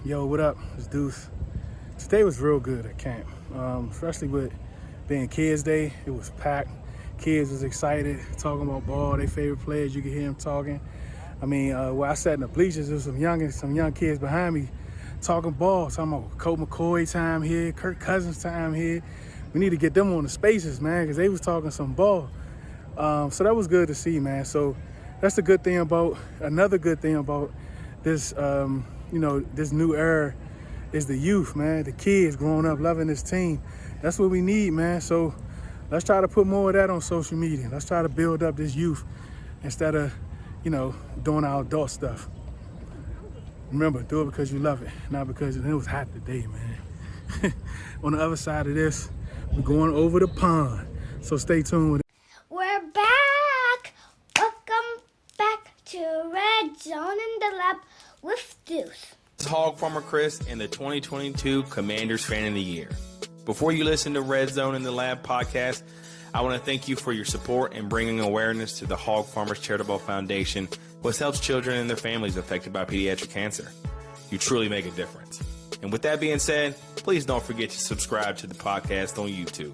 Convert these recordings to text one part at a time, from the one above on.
Yo, what up? It's Deuce. Today was real good at camp, especially with being Kids Day. It was packed. Kids was excited, talking about ball, their favorite players. You could hear them talking. I mean, where I sat in the bleachers, there was some young kids behind me talking ball, talking about Colt McCoy time here, Kirk Cousins time here. We need to get them on the spaces, man, because they was talking some ball. So that was good to see, man. So that's the good thing about another good thing about this, this new era is the youth, man. The kids growing up loving this team. That's what we need, man. So let's try to put more of that on social media. Let's try to build up this youth instead of, doing our adult stuff. Remember, do it because you love it, not because it was hot today, man. On the other side of this, we're going over the pond. So stay tuned with it. We're back! Welcome back to Red Zone in the Lab with Deuce. This is Hog Farmer Chris and the 2022 Commanders Fan of the Year. Before you listen to Red Zone in the Lab podcast, I want to thank you for your support and bringing awareness to the Hog Farmers Charitable Foundation, which helps children and their families affected by pediatric cancer. You truly make a difference. And with that being said, please don't forget to subscribe to the podcast on YouTube.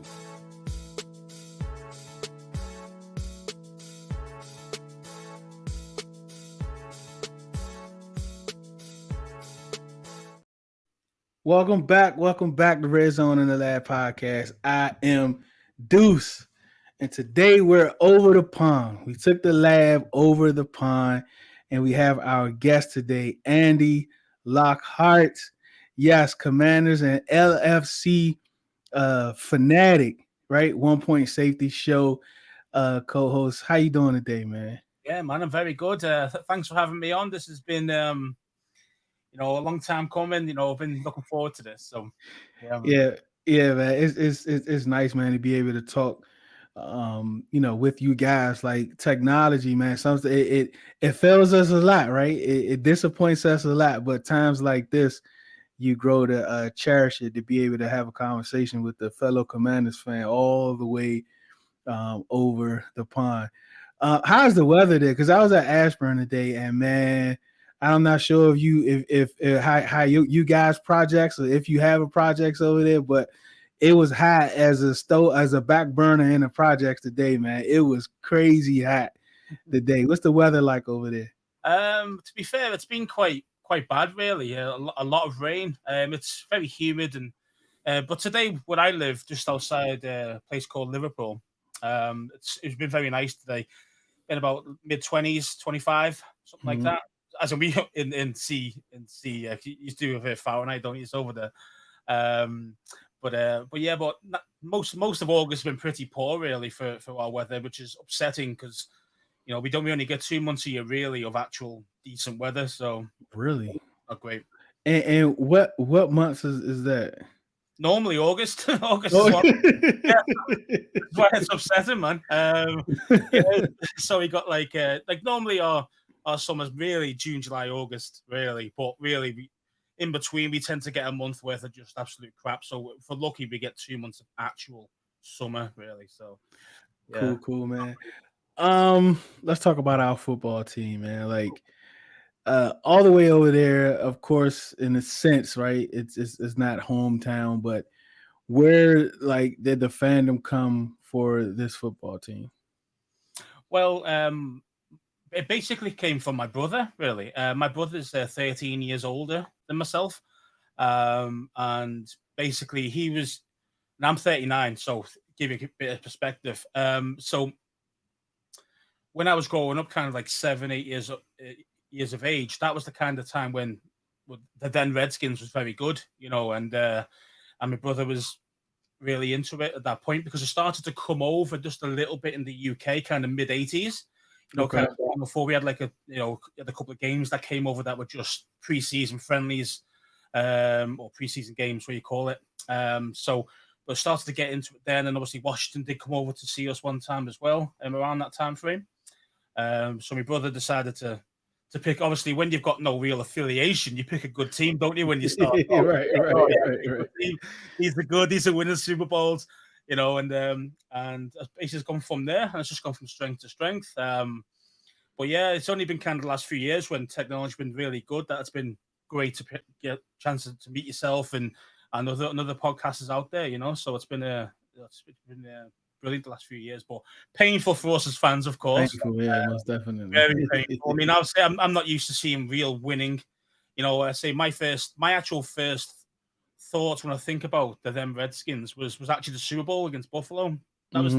Welcome back to Red Zone in the Lab podcast. I am Deuce, and today we're over the pond. We took the lab over the pond, and we have our guest today, Andy Lockhart. Yes, Commanders and LFC fanatic, right? 1 Point Safety Show co-host. How you doing today, man? Yeah, man, I'm very good. Thanks for having me on. This has been a long time coming. I've been looking forward to this. So, yeah, man. It's nice, man, to be able to talk, with you guys. Like technology, man. Something it fails us a lot, right? It disappoints us a lot, but times like this, you grow to cherish it. To be able to have a conversation with the fellow Commanders fan all the way over the pond. How's the weather there? Because I was at Ashburn today, and man, I'm not sure if how you guys projects or if you have a projects over there, but it was hot as a back burner in the projects today, man. It was crazy hot today. What's the weather like over there? To be fair, it's been quite bad, really. A lot of rain. It's very humid, and but today, where I live, just outside a place called Liverpool, it's been very nice today. In about mid-20s, 25, something like that. As in we in C, you do have a Fahrenheit, don't you? It's over there. But most of August has been pretty poor, really, for our weather, which is upsetting because we only get 2 months a year really of actual decent weather. So really not great. And what months is that? Normally August. August is one. Yeah, that's why it's upsetting, man. So we got like normally our summer's really June, July, August, really. But really, in between, we tend to get a month worth of just absolute crap. So if we're lucky, we get 2 months of actual summer, really. So yeah. Cool, man. Let's talk about our football team, man. Like all the way over there, of course, in a sense, right? It's not hometown, but where like did the fandom come for this football team? Well, it basically came from my brother, really. My brother's 13 years older than myself. And basically and I'm 39, so give you a bit of perspective. So when I was growing up, kind of like 7-8 years of age, that was the kind of time when the then Redskins was very good, and my brother was really into it at that point because it started to come over just a little bit in the UK, kind of mid-80s. Kind of before we had a couple of games that came over that were just preseason friendlies, or preseason games, what you call it. So we started to get into it then, and obviously Washington did come over to see us one time as well, around that time frame. So my brother decided to pick. Obviously, when you've got no real affiliation, you pick a good team, don't you? When you start, right. These are winning Super Bowls. And it's just gone from there, and it's just gone from strength to strength. But yeah, it's only been kind of the last few years when technology's been really good that it's been great to get chances to meet yourself and other podcasters out there. So it's been brilliant the last few years, but painful for us as fans, of course. Thankful, yeah, most definitely. Very painful. I mean, I'll say I'm not used to seeing real winning. I say my actual first thoughts when I think about the them Redskins was actually the Super Bowl against Buffalo. That was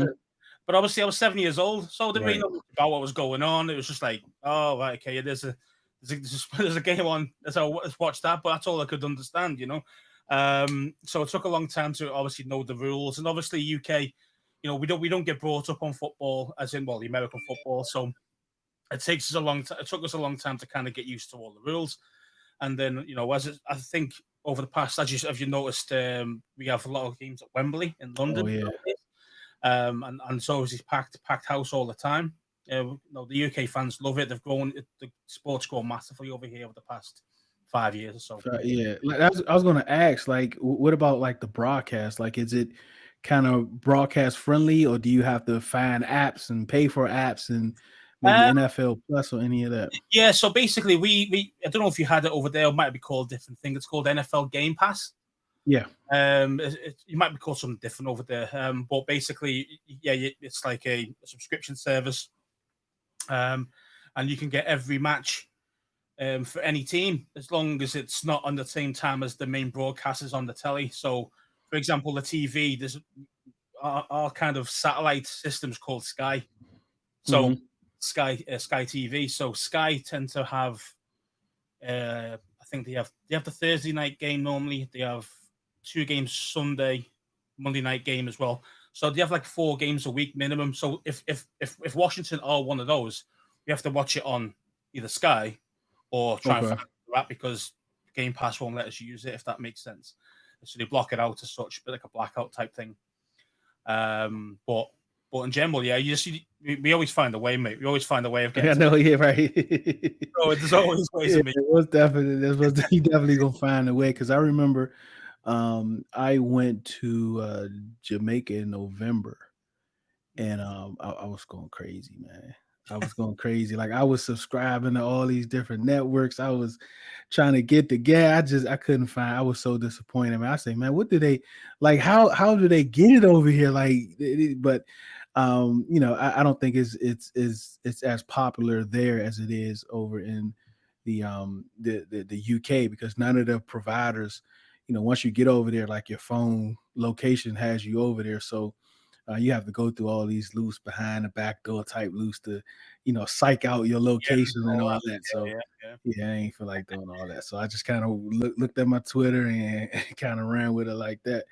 but obviously I was 7 years old, so I didn't really know about what was going on. It was just like, oh, right, okay, there's a game on. Let's watch that, but that's all I could understand, So it took a long time to obviously know the rules, and obviously UK, we don't get brought up on football as in the American football, so it takes us a long time. It took us a long time to kind of get used to all the rules, and then I think over the past, as you noticed, we have a lot of games at Wembley in London. Oh, yeah. And so it's packed house all the time. The UK fans love it. The sport's grown massively over here over the past 5 years or so. Yeah, like I was going to ask, like, what about like the broadcast? Like, is it kind of broadcast friendly, or do you have to find apps and pay for apps and maybe NFL Plus or any of that? Yeah, so basically, we I don't know if you had it over there. It might be called a different thing. It's called NFL Game Pass. Yeah. You might be called something different over there. But basically, yeah, it's like a subscription service. And you can get every match for any team as long as it's not on the same time as the main broadcasters on the telly. So, for example, the TV, there's our kind of satellite systems called Sky. So Sky TV. So Sky tend to have, I think they have the Thursday night game normally. They have 2 games Sunday, Monday night game as well. So they have like 4 games a week minimum. So if Washington are one of those, you have to watch it on either Sky or try and find the app, because Game Pass won't let us use it, if that makes sense. So they block it out as such, but like a blackout type thing. But in general, yeah, we always find a way, mate. We always find a way of getting. I know, yeah, right. So there's always ways of making. You definitely gonna find a way, because I remember I went to Jamaica in November, and I was going crazy, man. I was going crazy. Like, I was subscribing to all these different networks. I was trying to get the gas. I couldn't find. I was so disappointed, man. I say, man, what do they like? How do they get it over here? Like, but I don't think it's as popular there as it is over in the UK, because none of the providers, once you get over there, like, your phone location has you over there, so you have to go through all these loops behind the back door type loops to, psych out your location and all that. So I ain't feel like doing all that. So I just kind of looked at my Twitter and kind of ran with it like that.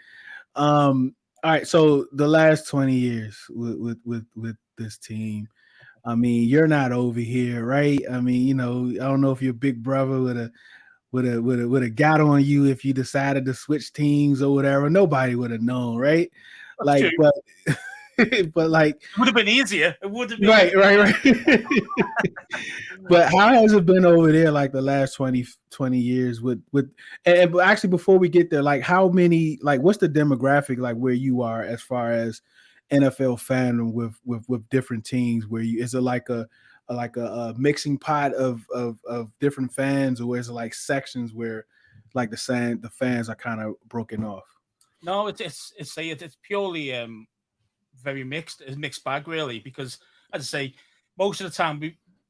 All right. So the last 20 years with this team, I mean, you're not over here, right? I mean, I don't know if your big brother would have got on you if you decided to switch teams or whatever. Nobody would have known, right? That's like, true. but like, it would have been easier. It would have been right. But how has it been over there, like, the last 20 years but actually, before we get there, like, how many, like, what's the demographic like where you are as far as NFL fandom with different teams? Where is it like a mixing pot of different fans, or is it like sections where, like, the fans are kind of broken off? No, it's purely very mixed. It's a mixed bag, really, because, as I say, most of the time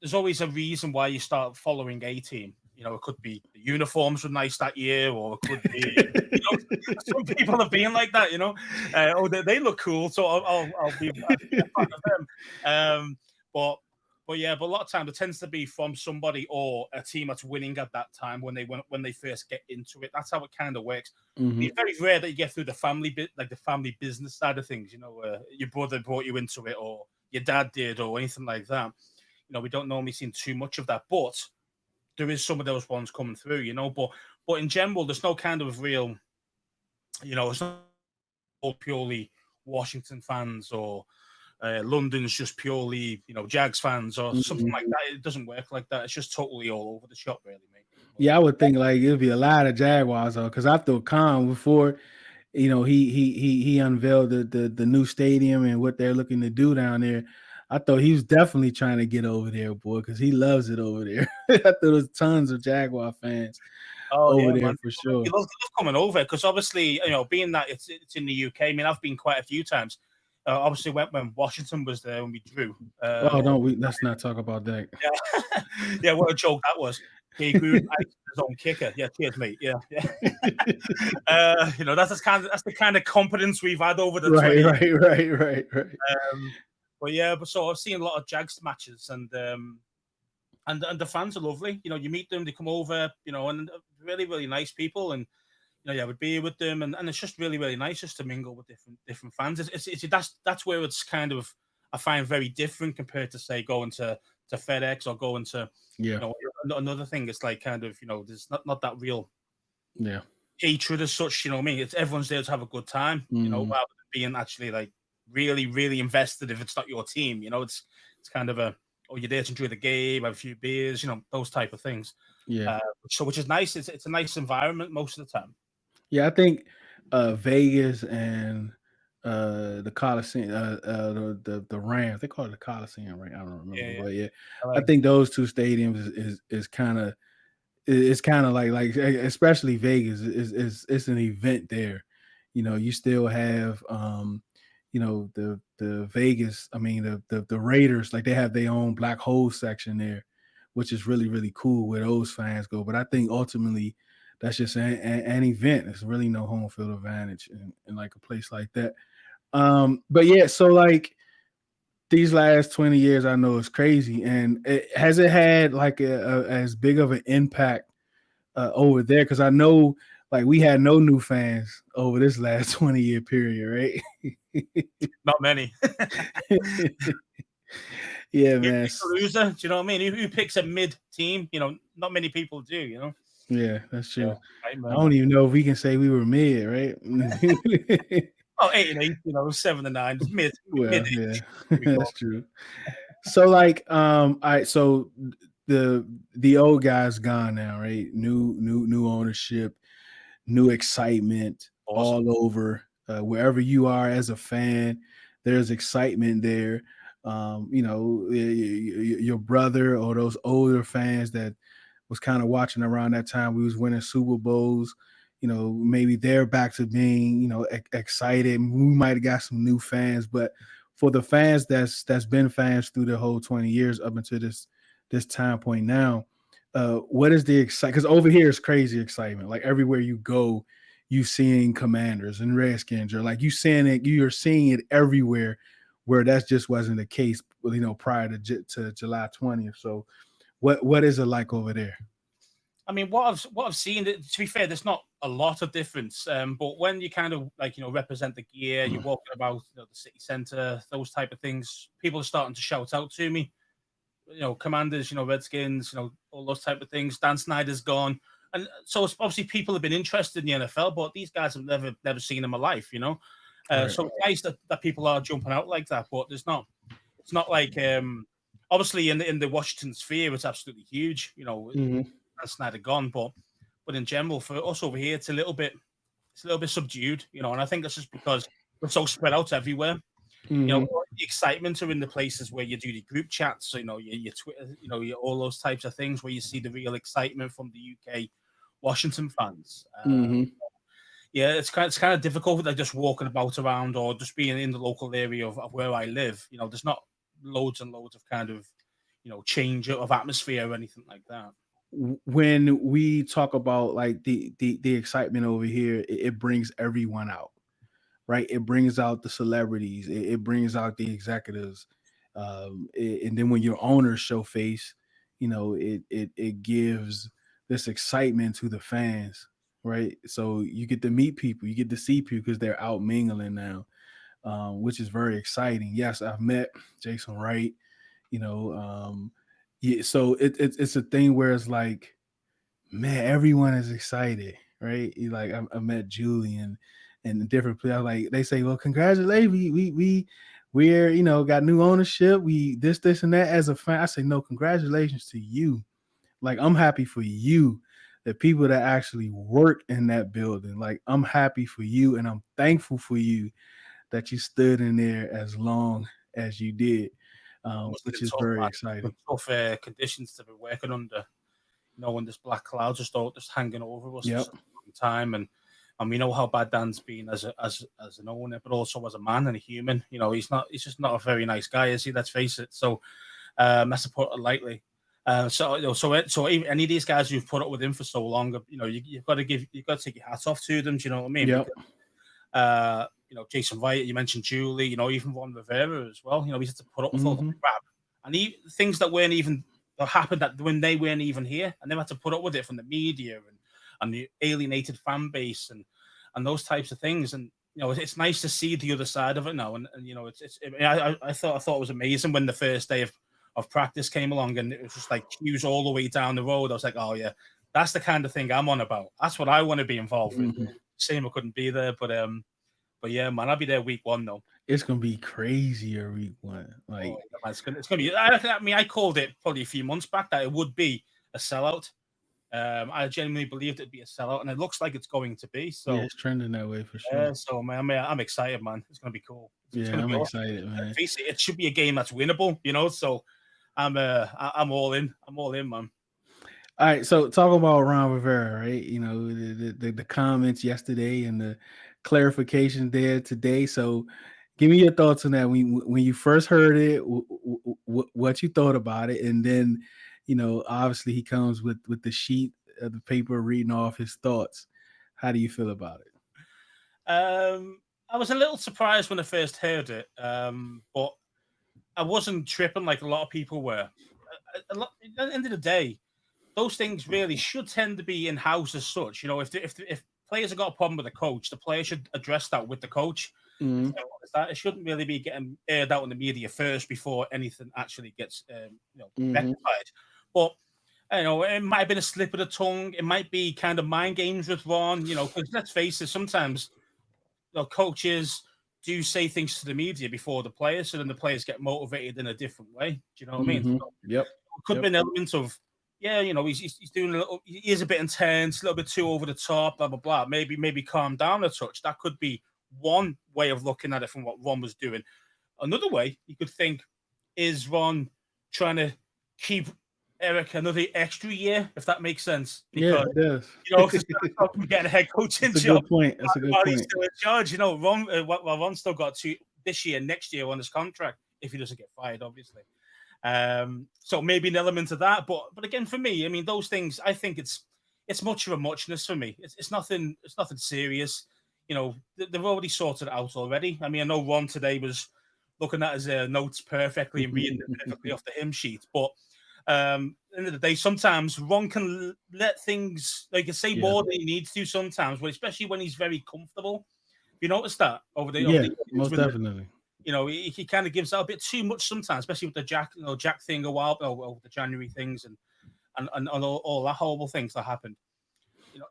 there's always a reason why you start following a team. It could be the uniforms were nice that year, or it could be some people have been like that. They look cool, so I'll be a fan of them. But a lot of times it tends to be from somebody or a team that's winning at that time when they first get into it. That's how it kind of works. It's very rare that you get through the family the family business side of things. Your brother brought you into it, or your dad did, or anything like that. We don't normally see too much of that, but there is some of those ones coming through. But in general, there's no kind of real, it's not all purely Washington fans, or London's just purely, Jags fans or something like that. It doesn't work like that. It's just totally all over the shop, really, mate. Yeah, I would think like it'd be a lot of Jaguars, though, because I thought Khan before, he unveiled the new stadium and what they're looking to do down there. I thought he was definitely trying to get over there, boy, because he loves it over there. I thought there was tons of Jaguar fans. Oh over yeah, there man. for sure. You love coming over because obviously, being that it's in the UK. I mean, I've been quite a few times. Obviously, when Washington was there when we drew. Oh, don't we? Let's not talk about that. Yeah, yeah. What a joke that was. He grew his own kicker. Yeah, cheers, mate. Yeah, yeah. That's the kind of confidence we've had over the Right, 20 years. right. Um, but so I've seen a lot of Jags matches, and the fans are lovely. You meet them, they come over, and really, really nice people, and you have a beer with them, and it's just really, really nice just to mingle with different fans. That's where it's kind of, I find, very different compared to, say, going to FedEx or going to Yeah, another thing. It's like kind of, there's not that real yeah. hatred as such. You know what I mean? It's everyone's there to have a good time. Mhm. Rather than being actually like really, really invested if it's not your team. It's kind of you're there to enjoy the game, have a few beers, those type of things. Yeah. Which is nice. It's a nice environment most of the time. Yeah, I think Vegas and the Coliseum, the Rams, they call it the Coliseum, right? I don't remember, Yeah, yeah. but yeah, I I like think those two stadiums is kind of, it's kind of like especially Vegas is it's an event there. You still have the Vegas. I mean the Raiders, like they have their own black hole section there, which is really really cool where those fans go. But I think ultimately that's just an event. There's really no home field advantage in like a place like that. But yeah, so like these last 20 years, I know it's crazy. And has it had like as big of an impact over there? Because I know like we had no new fans over this last 20-year period, right? not many. Yeah, You man. pick a loser. Do you know what I mean? Who picks a mid team? Not many people do. Yeah, that's Yeah, true. right, I man. don't even know if we can say we were mid, right? Oh, 8 and 8. 7 and 9. Mid Well, yeah, we that's call true. So like all right, so the old guy's gone now, right? New ownership, new excitement awesome. all over. Wherever you are as a fan, there's excitement there. Your brother or those older fans that was kind of watching around that time we was winning Super Bowls. Maybe they're back to being, excited. We might have got some new fans, but for the fans that's been fans through the whole 20 years up until this time point now, what is the excitement? Because over here is crazy excitement. Like everywhere you go, you seeing Commanders and Redskins, or like you're seeing it everywhere, where that just wasn't the case, prior to July 20th. So what is it like over there? I mean, what I've seen. To be fair, there's not a lot of difference. But when you kind of like represent the gear, you're walking about the city centre, those type of things. People are starting to shout out to me. Commanders, Redskins, all those type of things. Dan Snyder's gone, and so it's obviously people have been interested in the NFL, but these guys have never seen them alive. Right. So it's nice that people are jumping out like that, but it's not like obviously in the Washington sphere, it's absolutely huge. Mhm. Dan Snyder gone, but in general for us over here, it's a little bit subdued. And I think that's just because we're so spread out everywhere. Mhm. The excitement are in the places where you do the group chats, so your Twitter, all those types of things where you see the real excitement from the UK Washington fans. Mhm. Yeah, it's kind of difficult, like just walking about around or just being in the local area of where I live. There's not loads and loads of kind of change of atmosphere or anything like that. When we talk about like the excitement over here, it brings everyone out, right? It brings out the celebrities, it brings out the executives, and then when your owners show face, it gives this excitement to the fans, right? So you get to meet people, you get to see people because they're out mingling now, which is very exciting. Yes, I've met Jason Wright, you know, yeah. So it's a thing where it's like, man, everyone is excited, right? Like I met Julian and different players. Like they say, well, congratulations, we're got new ownership. We this and that. As a fan, I say no, congratulations to you. Like I'm happy for you, the people that actually work in that building. Like I'm happy for you, and I'm thankful for you that you stood in there as long as you did, Must have which been is tough, very man. exciting. Tough conditions to be working under. when this black cloud just hanging over us for Yep. such a long time, and we know how bad Dan's been as an owner, but also as a man and a human. He's just not a very nice guy, is he? Let's face it. So that's to put it lightly. So even any of these guys who've put up with him for so long, you've got to take your hat off to them. Do you know what I mean? Yep. Because, Jason Wright, you mentioned Julie, even Ron Rivera as well. He's had to put up with all the crap and things that weren't even that happened that when they weren't even here, and they had to put up with it from the media and the alienated fan base and those types of things. And it's nice to see the other side of it now. And I thought it was amazing when the first day of practice came along, and it was just like queues all the way down the road. I was like, oh yeah, that's the kind of thing I'm on about. That's what I want to be involved with. Shame I couldn't be there, but yeah, man, I'll be there week 1 though. It's gonna be crazier week 1. Like, it's gonna be. I mean, I called it probably a few months back that it would be a sellout. I genuinely believed it'd be a sellout, and it looks like it's going to be. So yeah, it's trending that way for sure. So man, I'm excited, man. It's gonna be cool. I'm excited, man. It should be a game that's winnable, So I'm all in. I'm all in, man. All right, so talking about Ron Rivera, right? The comments yesterday and the clarification there today. So, give me your thoughts on that. When you first heard it, what you thought about it, and then, obviously he comes with the sheet of the paper reading off his thoughts. How do you feel about it? I was a little surprised when I first heard it, but I wasn't tripping like a lot of people were. At the end of the day, those things really should tend to be in house as such. If players have got a problem with the coach, the player should address that with the coach. It shouldn't really be getting aired out in the media first before anything actually gets rectified. But it might have been a slip of the tongue. It might be kind of mind games with Ron. Because let's face it, sometimes coaches do say things to the media before the players, so then the players get motivated in a different way. Do you know what I mean? So Yep. It could be an element of, he's doing he is a bit intense, a little bit too over the top, blah, blah, blah. Maybe calm down a touch. That could be one way of looking at it from what Ron was doing. Another way you could think is Ron trying to keep Eric another extra year, if that makes sense. Because, yeah, it does. Getting a head coaching job. Good point. That's a good point. He's still in charge. Ron still got 2 this year, next year on his contract if he doesn't get fired, obviously. So maybe an element of that, but again, for me, I mean, those things, I think it's much of a muchness for me. It's nothing serious. They've already sorted it out already. I mean, I know Ron today was looking at his notes perfectly and reading it perfectly off the hymn sheet, but at the end of the day, sometimes Ron can let things say more than he needs to sometimes, but especially when he's very comfortable. Have you noticed that over the most definitely. He kind of gives out a bit too much sometimes, especially with the Jack thing a while, or the January things and all that horrible things that happened.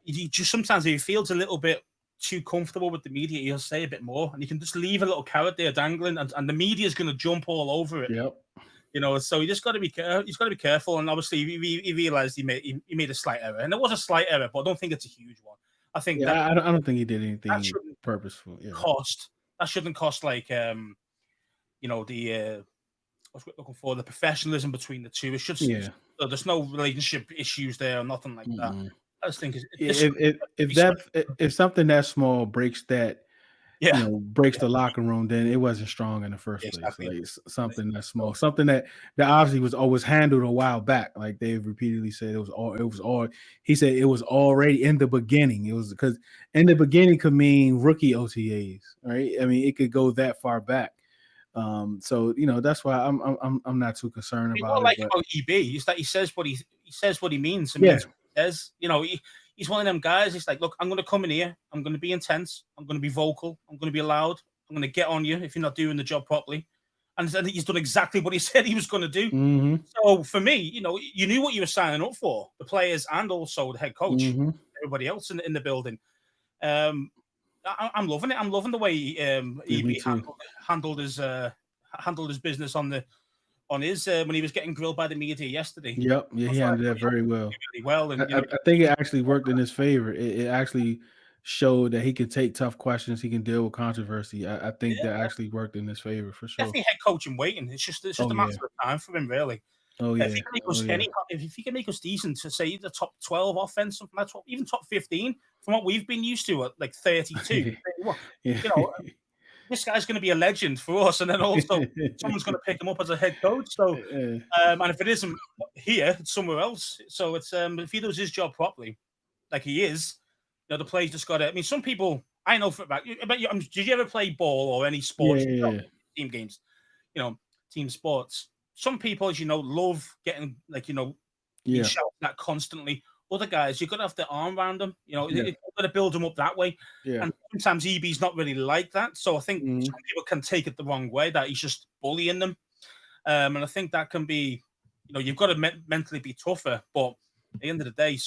He just sometimes, if he feels a little bit too comfortable with the media, he'll say a bit more, and he can just leave a little carrot there dangling, and the media is going to jump all over it. Yep. So he just got to be he's got to be careful, and obviously he realized he made a slight error, and it was a slight error, but I don't think it's a huge one. I think I don't think he did anything purposeful. That shouldn't cost like the what's we're looking for, the professionalism between the two. It should there's no relationship issues there or nothing like that. I just think if something that small breaks that breaks the locker room, then it wasn't strong in the first place. Like something that small, something that obviously was always handled a while back. Like they've repeatedly said, it was all. He said it was already in the beginning. It was because in the beginning could mean rookie OTAs, right? I mean, it could go that far back. So that's why I'm not too concerned about it. About EB is that he says what he means. He says, he's one of them guys. He's like, look, I'm going to come in here. I'm going to be intense. I'm going to be vocal. I'm going to be loud. I'm going to get on you if you're not doing the job properly. And he's done exactly what he said he was going to do. So for me, you knew what you were signing up for, the players and also the head coach, everybody else in the building. I'm loving it. I'm loving the way EB handled his business on his when he was getting grilled by the media yesterday. Yep, he handled that very well. Really well, and I think it actually worked in his favor. It actually showed that he can take tough questions. He can deal with controversy. I think that actually worked in his favor for sure. Definitely head coach and waiting. It's just a matter of time for him, really. Oh If yeah. he can make Oh us yeah. if he can make us decent to say the top 12 offense, even top 15 from what we've been used to at like 32, 31, Yeah. you know, this guy's going to be a legend for us. And then also someone's going to pick him up as a head coach. So, and if it isn't here, it's somewhere else. So it's if he does his job properly, like he is, the players just got to. I mean, some people I know for about. Did you ever play ball or any Yeah. sports Yeah. team games? Team sports. Some people, as you know, love getting being Yeah. shouted at constantly. Other guys, you've got to have the arm around them. Yeah. You've got to build them up that way. Yeah. And sometimes EB's not really like that. So I think Mhm. some people can take it the wrong way that he's just bullying them. And I think that can be, you've got to mentally be tougher. But at the end of the day,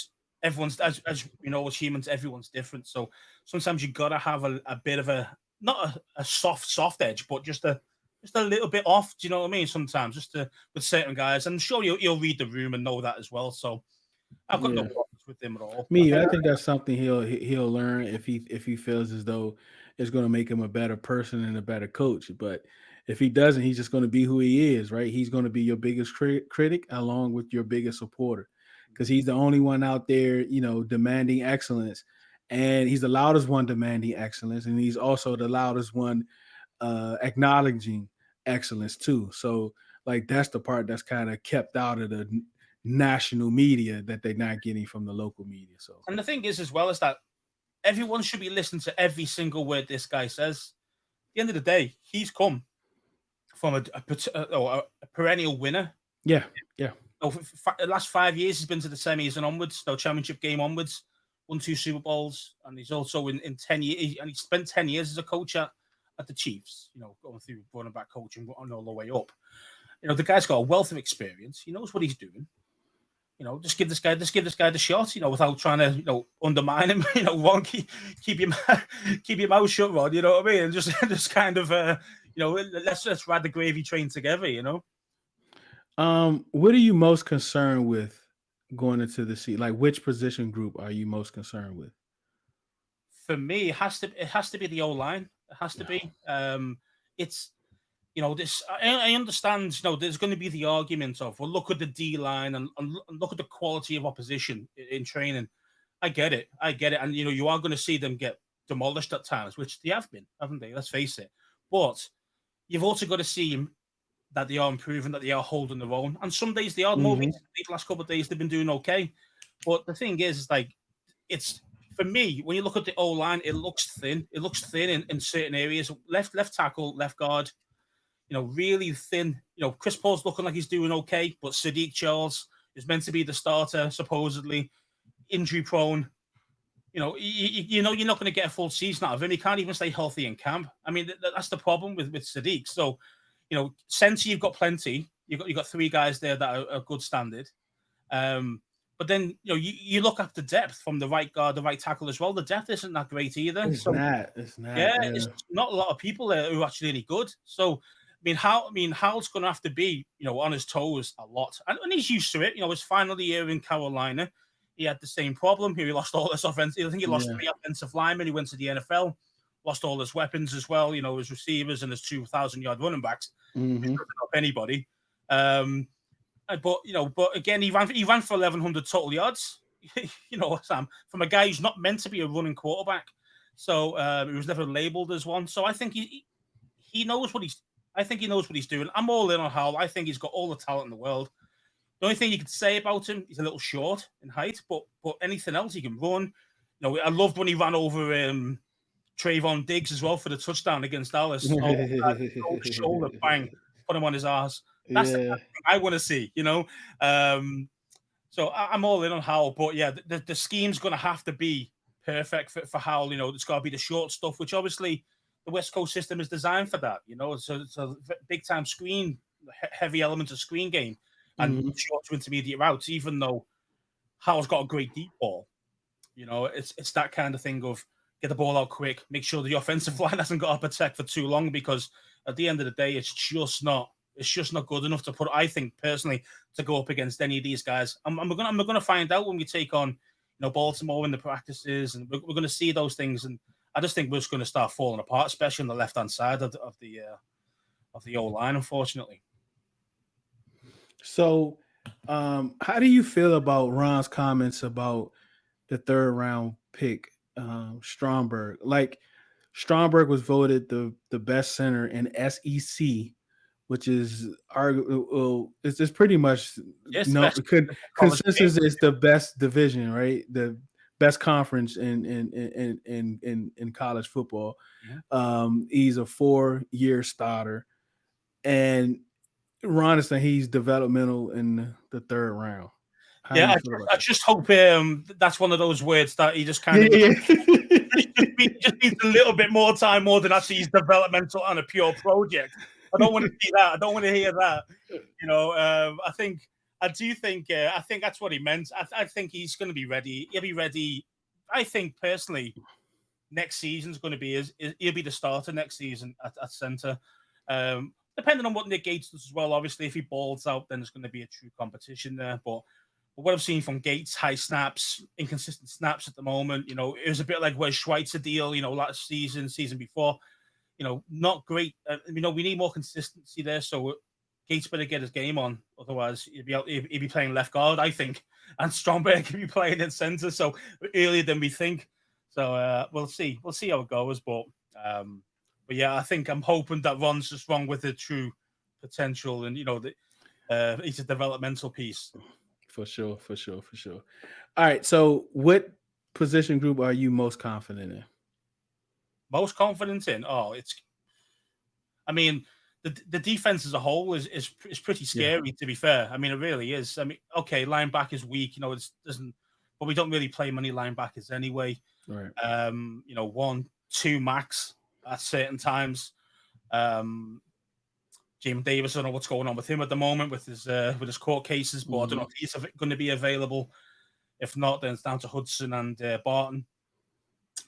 everyone's, as you know, as humans, everyone's different. So sometimes you've got to have a bit of not a soft edge, but just a little bit off. Do you know what I mean? Sometimes with certain guys, and I'm sure you'll read the room and know that as well. So I've got no Yeah. problems with him at all. I think that's something he'll learn if he feels as though it's going to make him a better person and a better coach. But if he doesn't, he's just going to be who he is, right? He's going to be your biggest critic along with your biggest supporter, because he's the only one out there, demanding excellence, and he's the loudest one demanding excellence, and he's also the loudest one acknowledging excellence too. So like that's the part that's kind of kept out of the national media that they're not getting from the local media. So, and the thing is, as well, is that everyone should be listening to every single word this guy says. At the end of the day, he's come from a perennial winner. yeah. For the last 5 years, he's been to the semis and onwards, championship game onwards, won 2 Super Bowls, and he's also in 10 years, and he spent 10 years as a coach at the Chiefs, going through running back coaching and all the way up. The guy's got a wealth of experience. He knows what he's doing. Just give this guy the shot, without trying to, undermine him. Ron, keep your mouth shut, Ron. You know what I mean? And just kind of, let's ride the gravy train together. What are you most concerned with going into the season? Like, which position group are you most concerned with? For me, it has to be the O line. It has to be. It's this. I understand. There's going to be the argument of, well, look at the D line and look at the quality of opposition in training. I get it, and you are going to see them get demolished at times, which they have been, haven't they? Let's face it. But you've also got to see that they are improving, that they are holding their own. And some days they are more recently. The last couple of days they've been doing okay. But the thing is like, it's for me, when you look at the O line, it looks thin. It looks thin in certain areas. Left tackle, left guard, really thin. Chris Paul's looking like he's doing okay, but Sadiq Charles is meant to be the starter, supposedly injury prone. You're not going to get a full season out of him. He can't even stay healthy in camp. I mean, that's the problem with Sadiq. So, center, you've got plenty. You've got 3 guys there that are good standard. But then, you look at the depth from the right guard, the right tackle as well. The depth isn't that great either. It's not. Yeah, it's not a lot of people there who are actually any good. So, Hal's going to have to be, on his toes a lot. And he's used to it. His final year in Carolina, he had the same problem. He lost all his offense. I think he lost 3 offensive linemen. He went to the NFL, lost all his weapons as well, his receivers and his 2,000-yard running backs. Mm-hmm. Up anybody. But again, he ran for 1,100 total yards. Sam, from a guy who's not meant to be a running quarterback. So he was never labeled as one. So I think he knows what he's. I think he knows what he's doing. I'm all in on Hal. I think he's got all the talent in the world. The only thing you could say about him, he's a little short in height, but anything else, he can run. I loved when he ran over Trayvon Diggs as well for the touchdown against Dallas. Shoulder bang, put him on his ass. That's the kind of thing I want to see, So I'm all in on Howell, but yeah, the scheme's going to have to be perfect for Howell. It's got to be the short stuff, which obviously the West Coast system is designed for that. So it's a big time screen, heavy elements of screen game, and short to intermediate routes. Even though Howell's got a great deep ball, it's that kind of thing of get the ball out quick, make sure the offensive line hasn't got up a tech for too long, because at the end of the day, it's just not good enough to put, I think personally, to go up against any of these guys. I'm going to find out when we take on, Baltimore in the practices, and we're going to see those things. And I just think we're just going to start falling apart, especially on the left hand side of the O line, unfortunately. So, how do you feel about Ron's comments about the third round pick, Stromberg? Like, Stromberg was voted the best center in SEC, which is it's just pretty much Yes, the no best college game. consensus is the best division, right? The best conference in college football. Mhm. He's a 4-year starter, and Ron is saying he's developmental in the third round. How do Yeah, you feel about I that? just hope that's one of those words that he just kind Yeah, of yeah. just needs a little bit more time, more than actually he's developmental on a pure project. I don't want to see that. I don't want to hear that. I do think I think that's what he meant. I think he's going to be ready. He'll be ready. I think personally, next season's going to be he'll be the starter next season at center. Depending on what Nick Gates does as well. Obviously, if he balls out, then there's going to be a true competition there. But what I've seen from Gates, high snaps, inconsistent snaps at the moment. It was a bit like where Schweitzer deal. Last season before. Not great. We need more consistency there. So Gates better get his game on, otherwise he'd be playing left guard, I think, and Stromberg could be playing in center. So earlier than we think. So we'll see. We'll see how it goes. But yeah, I think I'm hoping that Ron's just wrong with the true potential, and he's a developmental piece. For sure. All right. So, what position group are you most confident in? Most confident in? I mean, the defense as a whole is pretty Yeah. scary. To be fair, I mean, it really is. I mean, okay, linebackers weak. It doesn't, but we don't really play many linebackers anyway. All right. 1, 2 max at certain times. James Davis, I don't know what's going on with him at the moment with his court cases, but I don't know if he's going to be available. If not, then it's down to Hudson and Barton.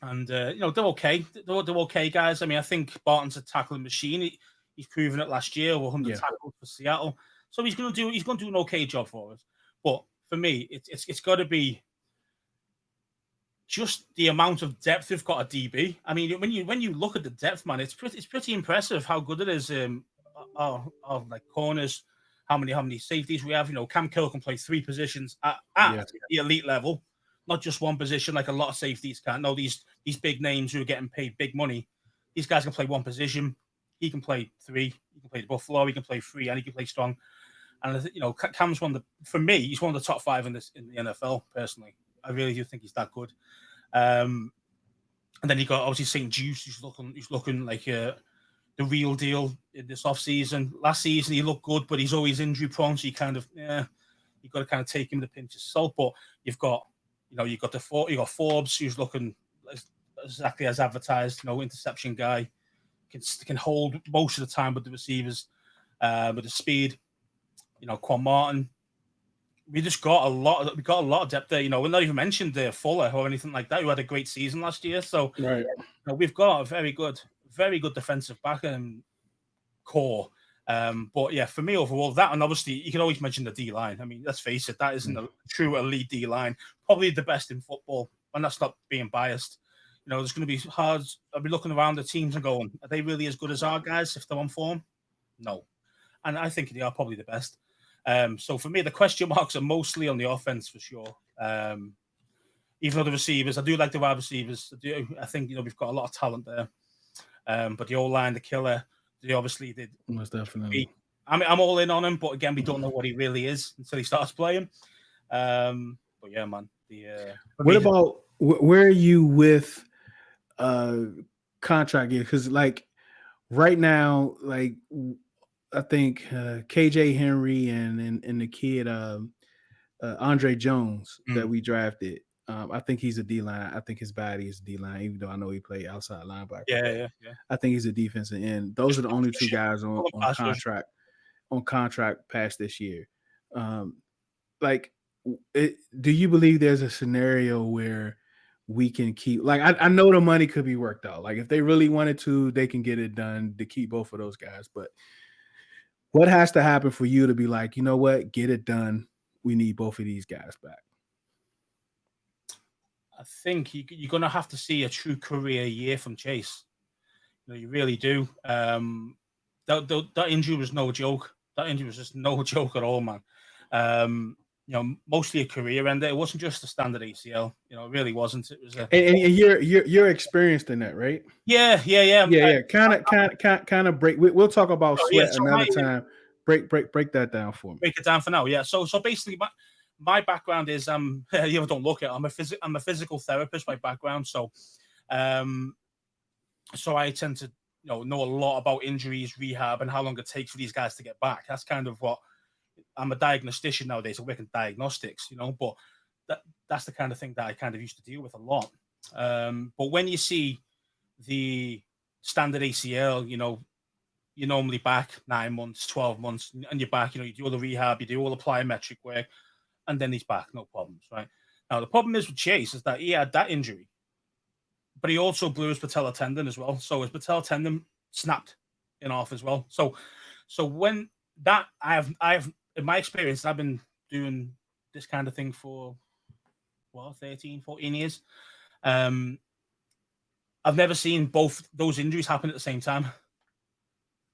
And they're okay. They're okay, guys. I mean, I think Barton's a tackling machine. He's proven it last year. 100 tackles for Seattle, so he's going to do an okay job for us. But for me, it's got to be just the amount of depth we've got at DB. I mean, when you look at the depth, man, it's pretty impressive how good it is. Our like corners, how many safeties we have. Cam Kill can play 3 positions at the elite level, not just one position like a lot of safeties can. No, these big names who are getting paid big money, these guys can play one position. He can play 3. He can play the Buffalo. He can play 3, and he can play strong. And Cam's for me, he's one of the top 5 in the NFL. Personally, I really do think he's that good. And then you got obviously St. Juice, who's looking like the real deal in this offseason. Last season he looked good, but he's always injury prone, so you got to kind of take him with a pinch of salt. But you've got Forbes, who's looking exactly as advertised. Interception guy, can hold most of the time with the receivers, with the speed. Quan Martin. We got a lot of depth there. We're not even mentioned Fuller or anything like that, who had a great season last year. So right. We've got a very good defensive back core. But yeah, for me overall, that, and obviously you can always mention the D line. I mean, let's face it, that isn't a true elite D line, probably the best in football, and that's not being biased. There's going to be hard. I'll be looking around the teams and going, are they really as good as our guys if they're on form? No, and I think they are probably the best. So for me, the question marks are mostly on the offense for sure. Even though the receivers, I do like the wide receivers. I think we've got a lot of talent there. But the O-line, the killer, they obviously did. Most definitely. I'm all in on him, but again, we don't know what he really is until he starts playing. But yeah, man. What about where are you with contract year? Because like right now, like I think KJ Henry and the kid Andre Jones that we drafted. I think he's a D-line. I think his body is D-line, even though I know he played outside linebacker. Yeah. I think he's a defensive end. Those are the only 2 guys on contract past this year. Do you believe there's a scenario where we can keep, like, I know the money could be worked out. Like if they really wanted to, they can get it done to keep both of those guys. But what has to happen for you to be like, you know what, get it done? We need both of these guys back. I think you're going to have to see a true career year from Chase. You really do. That injury was no joke. That injury was just no joke at all, man. Mostly a career ender. It wasn't just a standard ACL. It really wasn't. It was a And you're experienced in that, right? yeah. Yeah. Kind of break. We'll talk about sweat So another time. Break that down for me. break it down for now. Yeah. So basically, my background is you don't look at. I'm a physical therapist by background. So I tend to know a lot about injuries, rehab, and how long it takes for these guys to get back. That's kind of what I'm a diagnostician nowadays. I work in diagnostics, but that's the kind of thing that I kind of used to deal with a lot. But when you see the standard ACL, you're normally back 9 months, 12 months, and you're back. You do all the rehab, you do all the plyometric work, and then he's back, no problems, right? Now the problem is with Chase is that he had that injury, but he also blew his patella tendon as well. So his patella tendon snapped in half as well. So when that I've in my experience, I've been doing this kind of thing for 13, 14 years. I've never seen both those injuries happen at the same time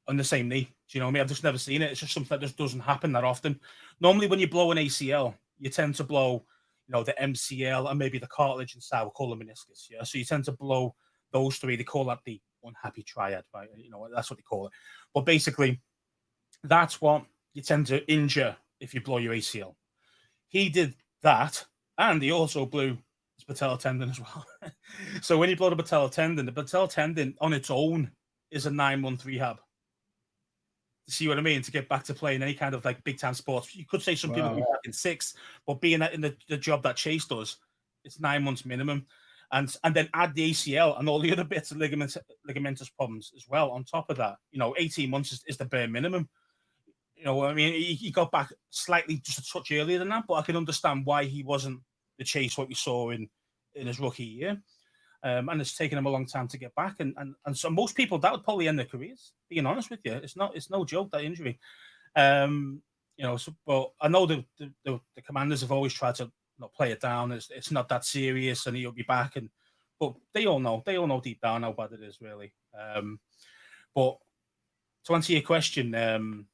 on the same knee. Do you know what I mean? I've just never seen it. It's just something that just doesn't happen that often. Normally, when you blow an ACL, you tend to blow, the MCL and maybe the cartilage inside. We call the meniscus. Yeah, so you tend to blow those three. They call that the unhappy triad, right? That's what they call it. But basically, that's what you tend to injure if you blow your ACL. He did that, and he also blew his patella tendon as well. So when you blow the patella tendon on its own is a 9-month rehab. See what I mean? To get back to playing any kind of like big time sports. You could say some people be back in 6, but being in the job that Chase does, it's 9 months minimum. And then add the ACL and all the other bits of ligamentous problems as well on top of that. 18 months is the bare minimum. I mean, he got back slightly just a touch earlier than that, but I can understand why he wasn't the Chase what we saw in his rookie year. And it's taken him a long time to get back. And so most people, that would probably end their careers, being honest with you. It's no joke, that injury. But I know the Commanders have always tried to play it down. It's not that serious and he'll be back. But they all know deep down how bad it is, really. But to answer your question,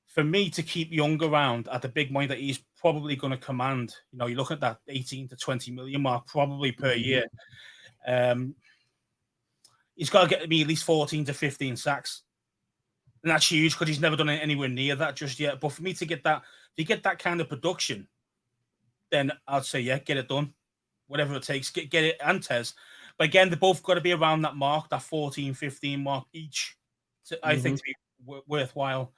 for me to keep Young around at the big money that he's probably going to command, you look at that 18 to 20 million mark probably per year. He's got to get me at least 14 to 15 sacks. And that's huge because he's never done it anywhere near that just yet. But for me to get that, if you get that kind of production, then I'd say, yeah, get it done. Whatever it takes, get it and Tez. But again, they both got to be around that mark, that 14, 15 mark each. So I think to be worthwhile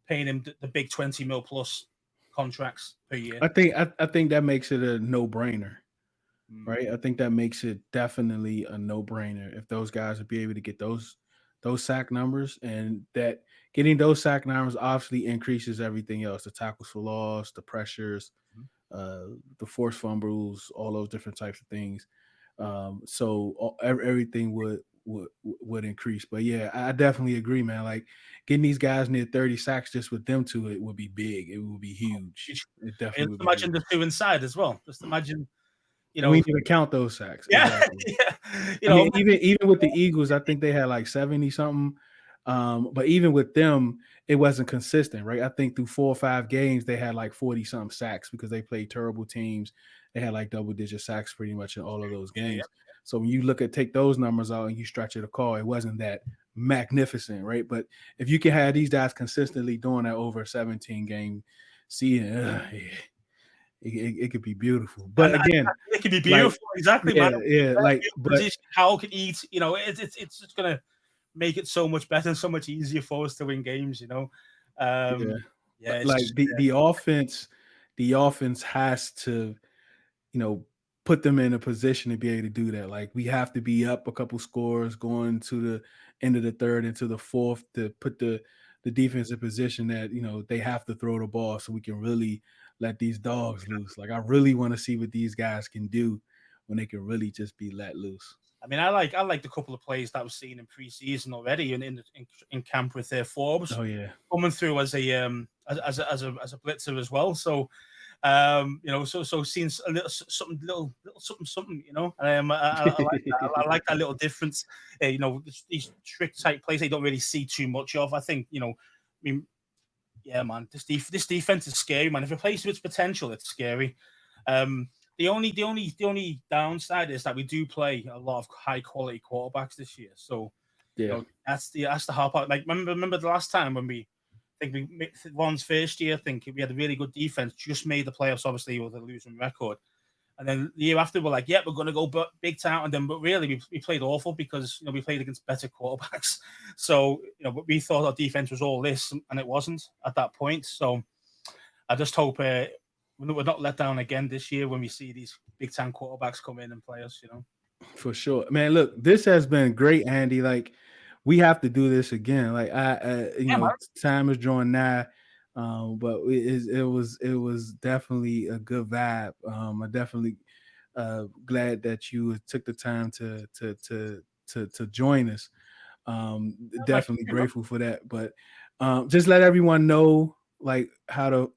paying him the big 20 mil plus contracts per year. I think that makes it a no-brainer, right? I think that makes it definitely a no-brainer if those guys would be able to get those sack numbers, and that getting those sack numbers obviously increases everything else: the tackles for loss, the pressures, the forced fumbles, all those different types of things. So everything would increase. But yeah, I definitely agree, man. Like getting these guys near 30 sacks just with them two, it would be big. It would be huge. It definitely would be imagine huge. the two inside as well. Just imagine, We need to count those sacks. Yeah, Exactly. yeah. I mean, even with the Eagles, I think they had like 70 something. But even with them, it wasn't consistent, right? I think through 4 or 5 games, they had like 40 something sacks because they played terrible teams. They had like double-digit sacks pretty much in all of those games. Yeah. So when you take those numbers out and you stretch it across, it wasn't that magnificent, right? But if you can have these guys consistently doing that over a 17-game season, it could be beautiful. But again, it could be beautiful. Exactly, yeah, man. yeah. Like, but how can eat? It's just gonna make it so much better, so much easier for us to win games. Like the offense has to, put them in a position to be able to do that. Like we have to be up a couple scores going to the end of the third into the fourth to put the defense in position that, they have to throw the ball so we can really let these dogs loose. Like I really want to see what these guys can do when they can really just be let loose. I mean, I like the couple of plays that I was seeing in preseason already and in camp with their Forbes. Oh yeah, coming through as a blitzer as well. So, so seeing a little something, I like that. I like that little difference. These trick type plays they don't really see too much of. I think, I mean, yeah, man, this defense is scary, man. If it plays to its potential, it's scary. The only downside is that we do play a lot of high quality quarterbacks this year. So that's the hard part. Like remember the last time when Ron's first year, I think we had a really good defense, just made the playoffs, obviously with a losing record. And then the year after, we're like, yeah, we're going to go big time. And then, but really, we played awful because, we played against better quarterbacks. So, but we thought our defense was all this, and it wasn't at that point. So I just hope we're not let down again this year when we see these big time quarterbacks come in and play us, For sure, man. Look, this has been great, Andy. Like, we have to do this again. Like, time is drawing nigh. But it was definitely a good vibe. I definitely glad that you took the time to join us. Definitely grateful for that. But just let everyone know like how to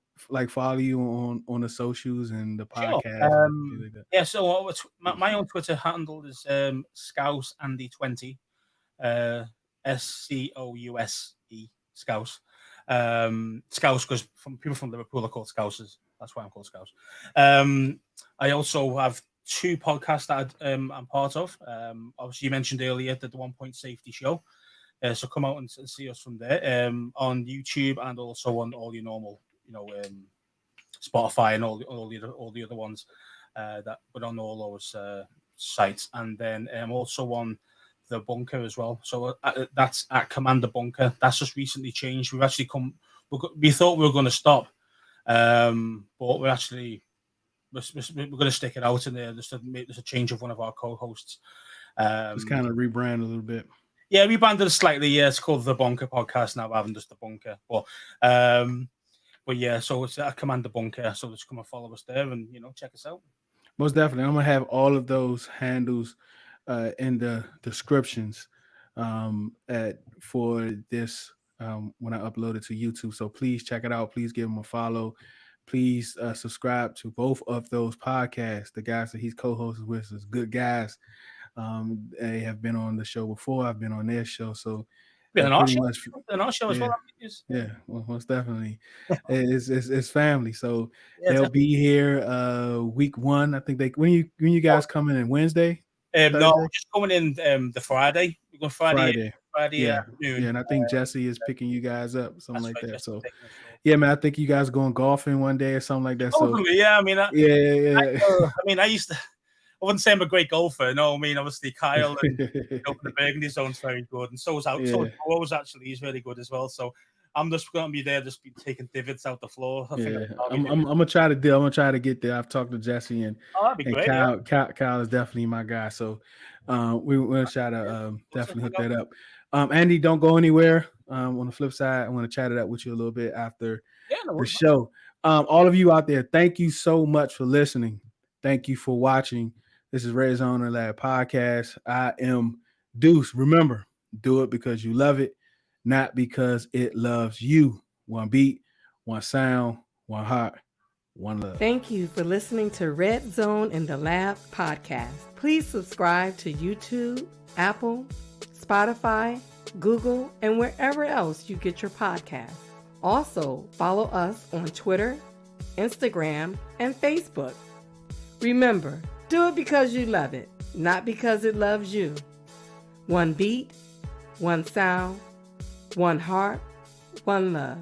follow you on the socials and the podcast. Sure. Yeah, so my own Twitter handle is Scouse Andy 20, SCOUSE Scouse. Scouse because people from Liverpool are called Scousers. That's why I'm called Scouse. I also have 2 podcasts that I'm part of. Obviously, you mentioned earlier the 1 Point Safety Show. So come out and see us from there on YouTube and also on all your normal, Spotify and all the other ones that put on all those sites. And then also on the Bunker as well. So that's at Commander Bunker. That's just recently changed. We've actually we thought we were going to stop, but we're actually we're going to stick it out in there. There's a change of one of our co-hosts. Just kind of rebrand a little bit. Yeah, we banded it slightly. Yeah, it's called the Bunker Podcast now, rather than just the Bunker. But yeah, so it's at Commander Bunker. So just come and follow us there, and check us out. Most definitely, I'm gonna have all of those handles in the descriptions for this when I upload it to YouTube. So please check it out. Please give them a follow. Please subscribe to both of those podcasts. The guys that he's co-hosting with is good guys. They have been on the show before. I've been on their show. So been on our show as well. Yeah, well, most definitely. It's family. So they'll be here week 1. I think when you guys coming in Wednesday? No, we're just coming in the Friday. We're going Friday afternoon. Yeah, and I think Jesse is picking you guys up, something like that. So yeah, man, I think you guys going golfing one day or something like that. So yeah, I mean, yeah. I wouldn't say I'm a great golfer. No, I mean, obviously Kyle and the Burgundy zone's very good, and so is Rose actually. He's really good as well. So I'm just going to be there, just be taking divots out the floor. I'm gonna try to get there. I've talked to Jesse and great, Kyle. Kyle is definitely my guy. So we're gonna try to definitely hook that up. Andy, don't go anywhere. On the flip side, I'm gonna chat it up with you a little bit after the show. All of you out there, thank you so much for listening. Thank you for watching. This is Red Zone and Lab Podcast. I am Deuce. Remember, do it because you love it, not because it loves you. 1 beat, 1 sound, 1 heart, 1 love. Thank you for listening to Red Zone in the Lab Podcast. Please subscribe to YouTube, Apple, Spotify, Google, and wherever else you get your podcasts. Also, follow us on Twitter, Instagram, and Facebook. Remember, do it because you love it, not because it loves you. 1 beat, 1 sound, 1 heart, 1 love.